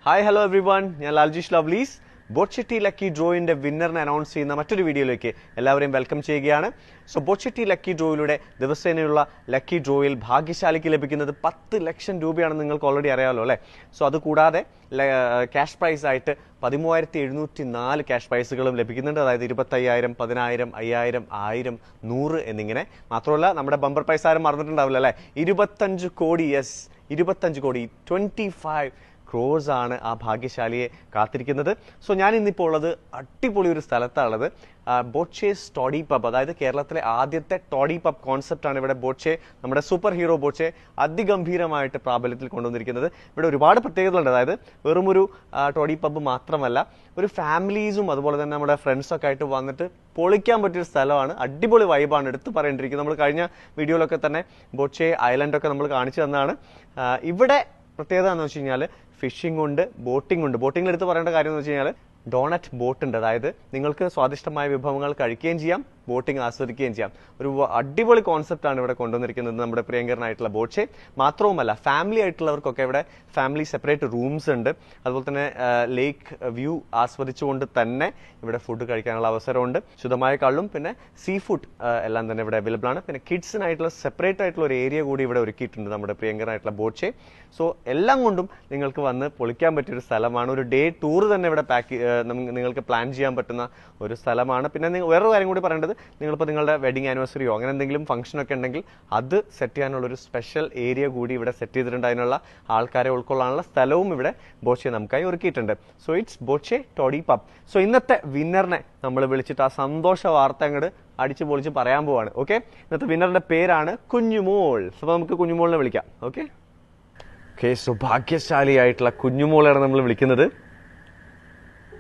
Hi, hello everyone. ഞാൻ ലാൽജിഷ് ലവ്ലീസ് ബോട്ട്ചെട്ടി lucky ഡ്രോയിന്റെ വിന്നറിനെ announce ചെയ്യുന്ന മറ്റൊരു വീഡിയോയിലേക്ക് എല്ലാവരെയും വെൽക്കം ചെയ്യുകയാണ്. സോ ബോട്ട്ചെട്ടി ലക്കി ഡ്രോയിലൂടെ ദിവസേനയുള്ള ലക്കി ഡ്രോയിൽ ഭാഗ്യശാലിക്ക് ലഭിക്കുന്നത് 10 ലക്ഷം രൂപയാണെന്ന് നിങ്ങൾക്ക് ഓൾറെഡി അറിയാമല്ലോ അല്ലേ. സോ അതുകൂടാതെ ക്യാഷ് പ്രൈസ് ആയിട്ട് 13,704 ക്യാഷ് പ്രൈസുകളും ലഭിക്കുന്നുണ്ട്. അതായത് 25,000, 10,000, 5,000, 1,000, 100 എന്നിങ്ങനെ. മാത്രമല്ല നമ്മുടെ ബമ്പർ പ്രൈസ് ആരും മറന്നിട്ടുണ്ടാവില്ല അല്ലേ. 25 കോടി, യെസ് 25 കോടി, 25 ക്രോസ് ആണ് ആ ഭാഗ്യശാലിയെ കാത്തിരിക്കുന്നത്. സോ ഞാൻ ഇന്നിപ്പോൾ ഉള്ളത് അടിപൊളി ഒരു സ്ഥലത്താണുള്ളത്. ബോട്ട്ചേസ് ടോഡി പബ്, അതായത് കേരളത്തിലെ ആദ്യത്തെ ടോഡി പബ് കോൺസെപ്റ്റാണ് ഇവിടെ ബോട്ട്ചെ, നമ്മുടെ സൂപ്പർ ഹീറോ ബോട്ട്ചെ അതിഗംഭീരമായിട്ട് പ്രാബല്യത്തിൽ കൊണ്ടുവന്നിരിക്കുന്നത്. ഇവിടെ ഒരുപാട് പ്രത്യേകതകളുണ്ട്. അതായത് വെറുമൊരു ടോഡി പബ് മാത്രമല്ല, ഒരു ഫാമിലീസും അതുപോലെ തന്നെ നമ്മുടെ ഫ്രണ്ട്സൊക്കെ ആയിട്ട് വന്നിട്ട് പൊളിക്കാൻ പറ്റിയൊരു സ്ഥലമാണ്. അടിപൊളി വൈബാണ്, എടുത്ത് പറയേണ്ടിയിരിക്കുന്നത്. നമ്മൾ കഴിഞ്ഞ വീഡിയോയിലൊക്കെ തന്നെ ബോട്ട്ചെ ഐലൻഡൊക്കെ നമ്മൾ കാണിച്ചു തന്നതാണ്. ഇവിടെ പ്രത്യേകത എന്ന് വെച്ച് കഴിഞ്ഞാൽ ഫിഷിംഗ് ഉണ്ട്, ബോട്ടിംഗ് ഉണ്ട്. ബോട്ടിംഗിൽ എടുത്ത് പറയേണ്ട കാര്യം എന്ന് വെച്ച് കഴിഞ്ഞാൽ ഡോണറ്റ് ബോട്ട് ഉണ്ട്. അതായത് നിങ്ങൾക്ക് സ്വാദിഷ്ടമായ വിഭവങ്ങൾ കഴിക്കുകയും ചെയ്യാം, ബോട്ടിംഗ് ആസ്വദിക്കുകയും ചെയ്യാം. ഒരു അടിപൊളി കോൺസെപ്റ്റാണ് ഇവിടെ കൊണ്ടുവന്നിരിക്കുന്നത് നമ്മുടെ പ്രിയങ്കരനായിട്ടുള്ള ബോട്ട്ചെ. മാത്രവുമല്ല, ഫാമിലി ആയിട്ടുള്ളവർക്കൊക്കെ ഇവിടെ ഫാമിലി സെപ്പറേറ്റ് റൂംസ് ഉണ്ട്. അതുപോലെ തന്നെ ലേക്ക് വ്യൂ ആസ്വദിച്ചുകൊണ്ട് തന്നെ ഇവിടെ ഫുഡ് കഴിക്കാനുള്ള അവസരമുണ്ട്. ശുദ്ധമായ കള്ളും പിന്നെ സീ ഫുഡ് എല്ലാം തന്നെ ഇവിടെ അവൈലബിൾ ആണ്. പിന്നെ കിഡ്സിനായിട്ടുള്ള സെപ്പറേറ്റ് ആയിട്ടുള്ള ഒരു ഏരിയ കൂടി ഇവിടെ ഒരുക്കിയിട്ടുണ്ട് നമ്മുടെ പ്രിയങ്കരനായിട്ടുള്ള ബോട്ട്ചെ. സോ എല്ലാം കൊണ്ടും നിങ്ങൾക്ക് വന്ന് പൊളിക്കാൻ പറ്റിയൊരു സ്ഥലമാണ്. ഒരു ഡേ ടൂർ തന്നെ ഇവിടെ നിങ്ങൾക്ക് പ്ലാൻ ചെയ്യാൻ പറ്റുന്ന ഒരു സ്ഥലമാണ്. പിന്നെ വേറൊരു കാര്യം കൂടി പറയേണ്ടത്, നിങ്ങളിപ്പോൾ നിങ്ങളുടെ വെഡിങ് ആനിവേഴ്സറിയോ അങ്ങനെ എന്തെങ്കിലും ഫംഗ്ഷനൊക്കെ ഉണ്ടെങ്കിൽ അത് സെറ്റ് ചെയ്യാനുള്ള ഒരു സ്പെഷ്യൽ ഏരിയ കൂടി ഇവിടെ സെറ്റ് ചെയ്തിട്ടുണ്ട്. അതിനുള്ള ആൾക്കാരെ ഉൾക്കൊള്ളാനുള്ള സ്ഥലവും ഇവിടെ ബോട്ട്ചെ നമുക്കായി ഒരുക്കിയിട്ടുണ്ട്. So it's Boche toddy pub. So ഇന്നത്തെ വിന്നറിനെ നമ്മൾ വിളിച്ചിട്ട് ആ സന്തോഷ വാർത്ത അങ്ങോട്ട് അടിച്ചു പൊളിച്ച് പറയാൻ പോവാണ്. ഓക്കെ, ഇന്നത്തെ വിന്നറിന്റെ പേരാണ് കുഞ്ഞുമോൾ. അപ്പോൾ നമുക്ക് കുഞ്ഞുമോളിനെ വിളിക്കാം. ഓക്കെ, സോ ഭാഗ്യശാലിയായിട്ടുള്ള കുഞ്ഞുമോളെയാണ് നമ്മൾ വിളിക്കുന്നത്.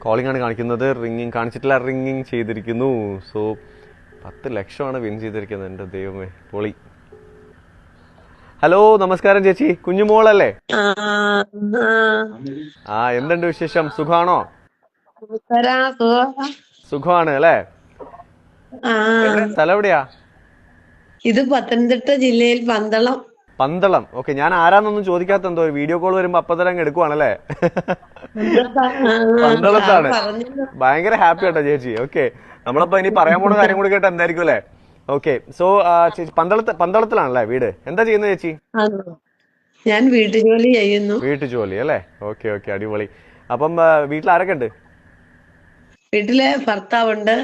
കോളിംഗ് ആണ് കാണിക്കുന്നത്, റിംഗിങ് കാണിച്ചിട്ടില്ല, റിംഗിങ് ചെയ്തിരിക്കുന്നു. സോ 10 ലക്ഷമാണ് വിൻ ചെയ്തിരിക്കുന്നത്. എൻ്റെ ദൈവമേ, പൊളി. ഹലോ, നമസ്കാരം ചേച്ചി, കുഞ്ഞുമോളല്ലേ? എന്തുണ്ട് വിശേഷം? സുഖാണോ? സുഖമാണ് അല്ലേ? സ്ഥലം എവിടെയാ? ഇത് പത്തനംതിട്ട ജില്ലയിൽ പന്തളം. പന്തളം. ഓക്കെ, ഞാൻ ആരാന്നൊന്നും ചോദിക്കാത്ത എന്തോ വീഡിയോ കോൾ വരുമ്പോ അപ്പത്തരം എടുക്കുവാണല്ലേ? പന്തളത്താണ്. ഭയങ്കര ഹാപ്പി ആട്ടോ ചേച്ചി. ഓക്കെ, നമ്മളിപ്പോ ഇനി പറയാൻ പോണ കാര്യം കൂടി കേട്ട എന്തായിരിക്കും അല്ലേ? ഓക്കെ, സോ പന്തളത്തിലാണല്ലേ വീട്? എന്താ ചെയ്യുന്നത് ചേച്ചി? ഞാൻ വീട്ടുജോലി ചെയ്യുന്നു. വീട്ടുജോലി അല്ലേ? ഓക്കെ ഓക്കെ, അടിപൊളി. അപ്പം വീട്ടിൽ ആരൊക്കെ ഉണ്ട്? വീട്ടിലെ ഭർത്താവുണ്ട്,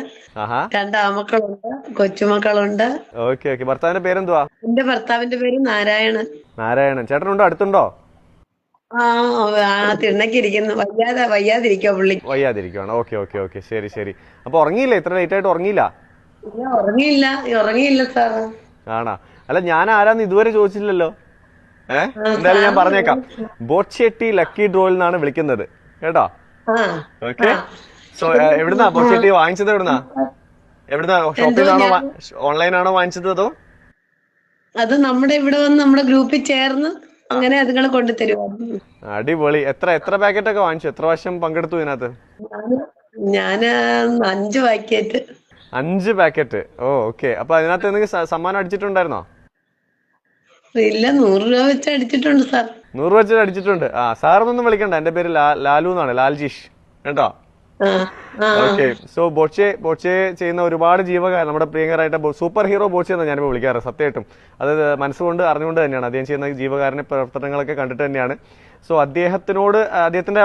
2 ആമക്കളുണ്ട്, കൊച്ചുമക്കളുണ്ട്. ഓക്കെ ഓക്കെ, ഭർത്താവിന്റെ പേരെന്തുവാ? എന്റെ ഭർത്താവിന്റെ പേര് നാരായണൻ. നാരായണൻ. ചേട്ടനുണ്ടോ? അടുത്തുണ്ടോ? തിണ്ണക്കിരിക്കുന്നു. വയ്യാതിരിക്കോ പുള്ളി? വയ്യാതിരിക്കുവാണ്. ഓക്കെ ഓക്കെ ഓക്കെ, ശരി ശരി. അപ്പൊ ഉറങ്ങിയില്ല? ഇത്ര ലേറ്റ് ആയിട്ട് ഉറങ്ങിയില്ല? ഉറങ്ങിയില്ല സാർ. ആണാ? അല്ല, ഞാൻ ആരാന്ന് ഇതുവരെ ചോദിച്ചില്ലല്ലോ. എന്തായാലും ഞാൻ പറഞ്ഞേക്കാം. ബോട്ട്ചെട്ടി ലക്കി ഡ്രോയിൽ നിന്നാണ് വിളിക്കുന്നത് കേട്ടോ. ഓക്കെ, സോ എവിടുന്നാ ബോട്ട്ചെട്ടി വാങ്ങിച്ചത്? എവിടുന്നാ ഷോപ്പിലാണോ ഓൺലൈനാണോ വാങ്ങിച്ചത്? അതോ അത് നമ്മുടെ ഇവിടെ വന്ന് നമ്മുടെ ഗ്രൂപ്പിൽ ചേർന്ന് അങ്ങനെ അതുങ്ങൾ കൊണ്ടുതരുവായിരുന്നു. അടിപൊളി. എത്ര പാക്കറ്റ് ഒക്കെ വാങ്ങിച്ചു? എത്ര വർഷം പങ്കെടുത്തു ഇതിനകത്ത്? ഞാൻ 5 പാക്കറ്റ്. 5 പാക്കറ്റ്. ഓ ഓക്കെ. അപ്പൊ അതിനകത്ത് എന്തെങ്കിലും സമ്മാനം അടിച്ചിട്ടുണ്ടായിരുന്നോ? ഇല്ല, 100 രൂപ വെച്ച് അടിച്ചിട്ടുണ്ട് സാർ. 100 വെച്ച് അടിച്ചിട്ടുണ്ട്. സാറൊന്നും വിളിക്കണ്ട, എന്റെ പേര് ലാലു എന്നാണ്, ലാൽജിഷ് കേട്ടോ. ഓക്കെ, സോ ബോട്ട്ചെ ചെയ്യുന്ന ഒരുപാട് ജീവകാരൻ, നമ്മുടെ പ്രിയങ്കരായിട്ട് സൂപ്പർ ഹീറോ ബോട്ട്ചെ എന്നാണ് ഞാനിപ്പോൾ വിളിക്കാറ്. സത്യമായിട്ടും അത് മനസ്സുകൊണ്ട് അറിഞ്ഞുകൊണ്ട് തന്നെയാണ് അദ്ദേഹം ചെയ്യുന്ന ജീവകാരന്റെ പ്രവർത്തനങ്ങളൊക്കെ കണ്ടിട്ട് തന്നെയാണ്. സോ അദ്ദേഹത്തിന്റെ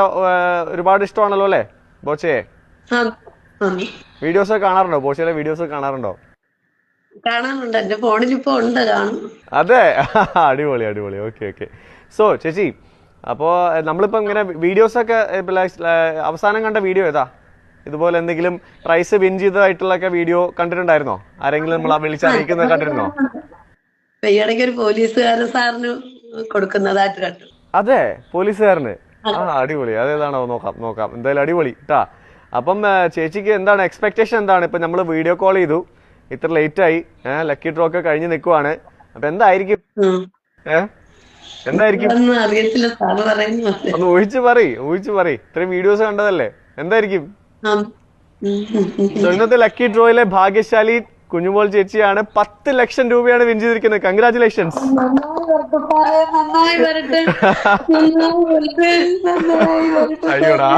ഒരുപാട് ഇഷ്ടമാണല്ലോ അല്ലേ ബോട്ട്ചെ? വീഡിയോസ് ഒക്കെ കാണാറുണ്ടോ? ബോട്ട്ചെയുടെ വീഡിയോസ് ഒക്കെ കാണാറുണ്ടോ? കാണാറുണ്ട്, എന്റെ ഫോണിൽ ഇപ്പൊ ഉണ്ട്, കാണും. അതെ, അടിപൊളി അടിപൊളി. Okay okay. സോ ചേച്ചി, അപ്പോ നമ്മളിപ്പോ ഇങ്ങനെ വീഡിയോസ് ഒക്കെ അവസാനം കണ്ട വീഡിയോ ഏതാ? ഇതുപോലെ എന്തെങ്കിലും പ്രൈസ് വിൻ ചെയ്തതായിട്ടുള്ള വീഡിയോ കണ്ടിട്ടുണ്ടായിരുന്നോ? ആരെങ്കിലും നമ്മൾ വിളിച്ചറിയിക്കുന്നത് കണ്ടിരുന്നോ? ഈയിടയ്ക്ക് ഒരു പോലീസുകാരൻ സാറിന് കൊടുക്കുന്നതായിട്ട് കണ്ടു. അതെ, പോലീസുകാരന്. അടിപൊളി. അതേതാണോ? നോക്കാം എന്തായാലും അടിപൊളി കേട്ടാ. അപ്പം ചേച്ചിക്ക് എന്താണ് എക്സ്പെക്ടേഷൻ? എന്താണ് ഇപ്പൊ നമ്മൾ വീഡിയോ കോൾ ചെയ്തു, ഇത്ര ലേറ്റ് ആയി, ലക്കി ഡ്രോ ഒക്കെ കഴിഞ്ഞ് നിൽക്കുവാണ്. അപ്പൊ എന്തായിരിക്കും? എന്തായിരിക്കും? ഒന്ന് ഊഹിച്ചു പറയ്. ഇത്രയും വീഡിയോസ് കണ്ടതല്ലേ, എന്തായിരിക്കും? ഇന്നത്തെ ലക്കി ഡ്രോയിലെ ഭാഗ്യശാലി കുഞ്ഞുമോൾ ചേച്ചിയാണ്. 10 ലക്ഷം രൂപയാണ് വിൻ ചെയ്തിരിക്കുന്നത്. കൺഗ്രാറ്റുലേഷൻസ്. നന്നായി വരട്ടെ, നന്നായി വരട്ടെ, നന്നായി വരട്ടെ. അയ്യോടാ,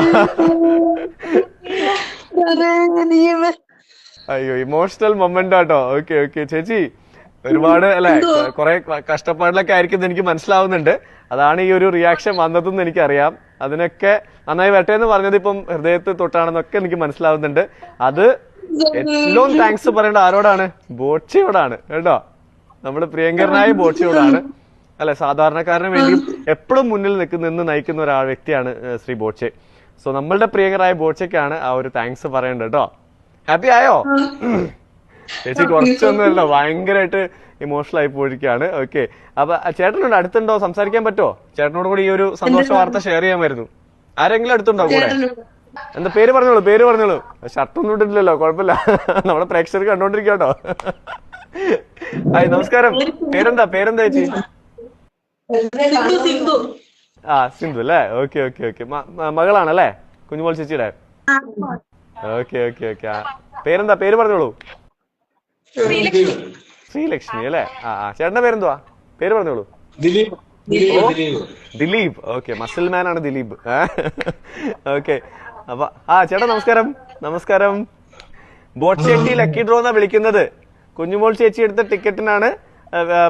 സാറേ, അയ്യോ ഇമോഷണൽ മൊമെന്റ് ആട്ടോ. ഓക്കെ ഓക്കെ ചേച്ചി, ഒരുപാട് അല്ലെ കുറെ കഷ്ടപ്പാടിലൊക്കെ ആയിരിക്കും എനിക്ക് മനസ്സിലാവുന്നുണ്ട്. അതാണ് ഈ ഒരു റിയാക്ഷൻ വന്നതെന്ന് എനിക്കറിയാം. അതിനൊക്കെ നന്നായി വരട്ടെ എന്ന് പറഞ്ഞത് ഇപ്പം ഹൃദയത്തിൽ തൊട്ടാണെന്നൊക്കെ എനിക്ക് മനസ്സിലാവുന്നുണ്ട്. അത് ഏറ്റവും താങ്ക്സ് പറയേണ്ട ആരോടാണ്? ബോച്ചയോടാണ് കേട്ടോ. നമ്മുടെ പ്രിയങ്കരനായ ബോച്ചയോടാണ് അല്ലെ. സാധാരണക്കാരന് വേണ്ടി എപ്പോഴും മുന്നിൽ നിന്ന് നയിക്കുന്ന വ്യക്തിയാണ് ശ്രീ ബോച്ചെ. സോ നമ്മളുടെ പ്രിയങ്കരായ ബോച്ചയ്ക്കാണ് ആ ഒരു താങ്ക്സ് പറയേണ്ടത് കേട്ടോ. ഹാപ്പി ആയോ ചേച്ചി? കുറച്ചൊന്നുമല്ലോ, ഭയങ്കരമായിട്ട് ഇമോഷണൽ ആയി പോയിരിക്കുകയാണ്. ഓക്കെ, അപ്പൊ ചേട്ടനുണ്ട് അടുത്തുണ്ടോ? സംസാരിക്കാൻ പറ്റുമോ? ചേട്ടനോട് കൂടി ഈ ഒരു സന്തോഷ വാർത്ത ഷെയർ ചെയ്യാമായിരുന്നു. ആരെങ്കിലും അടുത്തുണ്ടോ കൂടെ? എന്താ പേര് പറഞ്ഞോളൂ, പേര് പറഞ്ഞോളൂ. ഷർട്ടൊന്നും ഇട്ടിട്ടില്ലല്ലോ, കുഴപ്പമില്ല. നമ്മുടെ പ്രേക്ഷകർ കണ്ടോണ്ടിരിക്കട്ടോ. ഹായ്, നമസ്കാരം. പേരെന്താ ചേച്ചി? ആ, സിന്ധു അല്ലേ. ഓക്കെ ഓക്കെ ഓക്കെ, മകളാണല്ലേ കുഞ്ഞുമോൾ ചേച്ചിയുടെ? Okay okay okay. പേരെന്താ? പേര് പറഞ്ഞോളൂ. ശ്രീലക്ഷ്മി അല്ലേ? ആ, ചേട്ടന്റെ പേരെന്തുവാ? പേര് പറഞ്ഞോളൂ. ദിലീപ്. ഓക്കെ, മസിൽമാൻ ആണ് ദിലീപ്. ഓക്കെ, അപ്പൊ ചേട്ടാ നമസ്കാരം. നമസ്കാരം. ബോട്ട്ചെട്ടി ലക്കി ഡ്രോ എന്നാ വിളിക്കുന്നത്. കുഞ്ഞുമോൾ ചേച്ചി എടുത്ത ടിക്കറ്റിനാണ്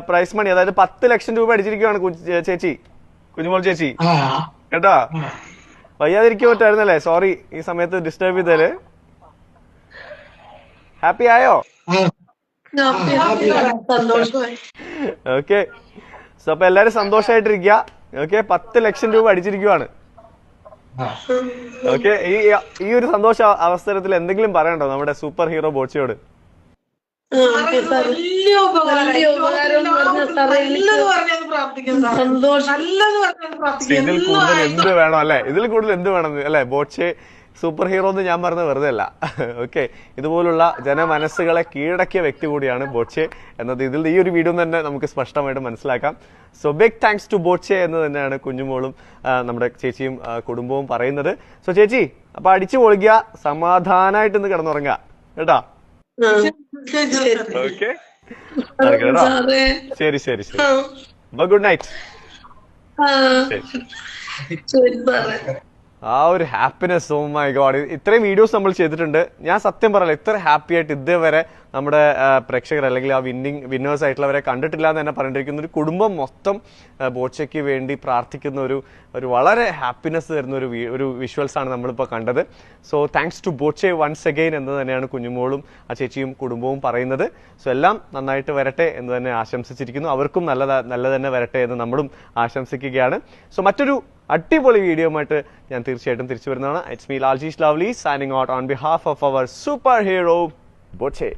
പ്രൈസ് മണി, അതായത് 10 ലക്ഷം രൂപ അടിച്ചിരിക്കുകയാണ് ചേച്ചി, കുഞ്ഞുമോൾ ചേച്ചി കേട്ടോ. വയ്യാതിരിക്കാൻ പറ്റായിരുന്നല്ലേ? സോറി ഈ സമയത്ത് ഡിസ്റ്റർബ് ചെയ്തേല്. ഹാപ്പി ആയോ? ഓക്കെ, സോ അപ്പൊ എല്ലാരും സന്തോഷമായിട്ടിരിക്കുക. ഓക്കെ, 10 ലക്ഷം രൂപ അടിച്ചിരിക്കുവാണ്. ഓക്കെ, ഈ ഒരു സന്തോഷ അവസരത്തിൽ എന്തെങ്കിലും പറയണ്ടോ നമ്മുടെ സൂപ്പർ ഹീറോ ബോച്ചയോട്? ഇതിൽ കൂടുതൽ എന്ത് വേണം അല്ലെ? ഇതിൽ കൂടുതൽ എന്ത് വേണം അല്ലെ? ബോച്ചെ സൂപ്പർ ഹീറോ എന്ന് ഞാൻ പറഞ്ഞത് വെറുതെ അല്ല. ഓക്കെ, ഇതുപോലുള്ള ജനമനസ്സുകളെ കീഴടക്കിയ വ്യക്തി കൂടിയാണ് ബോച്ചെ എന്നത് ഇതിൽ ഈ ഒരു വീഡിയോ തന്നെ നമുക്ക് സ്പഷ്ടമായിട്ട് മനസ്സിലാക്കാം. So big thanks to Boche എന്ന് തന്നെയാണ് കുഞ്ഞുമോളും നമ്മുടെ ചേച്ചിയും കുടുംബവും പറയുന്നത്. സോ ചേച്ചി, അപ്പൊ അടിച്ചു പൊളിക്കുക, സമാധാനായിട്ട് ഇന്ന് കിടന്നുറങ്ങുക കേട്ടോ. ഓക്കെ, ശരി ശരി ശരി. അപ്പൊ ഗുഡ് നൈറ്റ്. ആ ഒരു ഹാപ്പിനെസ്, ഓ മൈ ഗോഡ്. ഇത്രയും വീഡിയോസ് നമ്മൾ ചെയ്തിട്ടുണ്ട്. ഞാൻ സത്യം പറയല, ഇത്ര ഹാപ്പി ആയിട്ട് ഇതേവരെ നമ്മുടെ പ്രേക്ഷകർ അല്ലെങ്കിൽ ആ വിന്നേഴ്സ് ആയിട്ടുള്ളവരെ കണ്ടിട്ടില്ല എന്ന് തന്നെ പറഞ്ഞിരിക്കുന്ന ഒരു കുടുംബം മൊത്തം ബോച്ചയ്ക്ക് വേണ്ടി പ്രാർത്ഥിക്കുന്ന ഒരു വളരെ ഹാപ്പിനെസ് തരുന്ന ഒരു വിഷ്വൽസ് ആണ് നമ്മളിപ്പോൾ കണ്ടത്. So thanks to Boche once again എന്ന് തന്നെയാണ് കുഞ്ഞുമോളും ആ ചേച്ചിയും കുടുംബവും പറയുന്നത്. സോ എല്ലാം നന്നായിട്ട് വരട്ടെ എന്ന് തന്നെ ആശംസിച്ചിരിക്കുന്നു. അവർക്കും നല്ല തന്നെ വരട്ടെ എന്ന് നമ്മളും ആശംസിക്കുകയാണ്. സോ മറ്റൊരു അടിപൊളി വീഡിയോയുമായിട്ട് ഞാൻ തീർച്ചയായിട്ടും തിരിച്ചു വരുന്നതാണ്. It's me Laljeesh lovely signing out on behalf of our super hero Boche.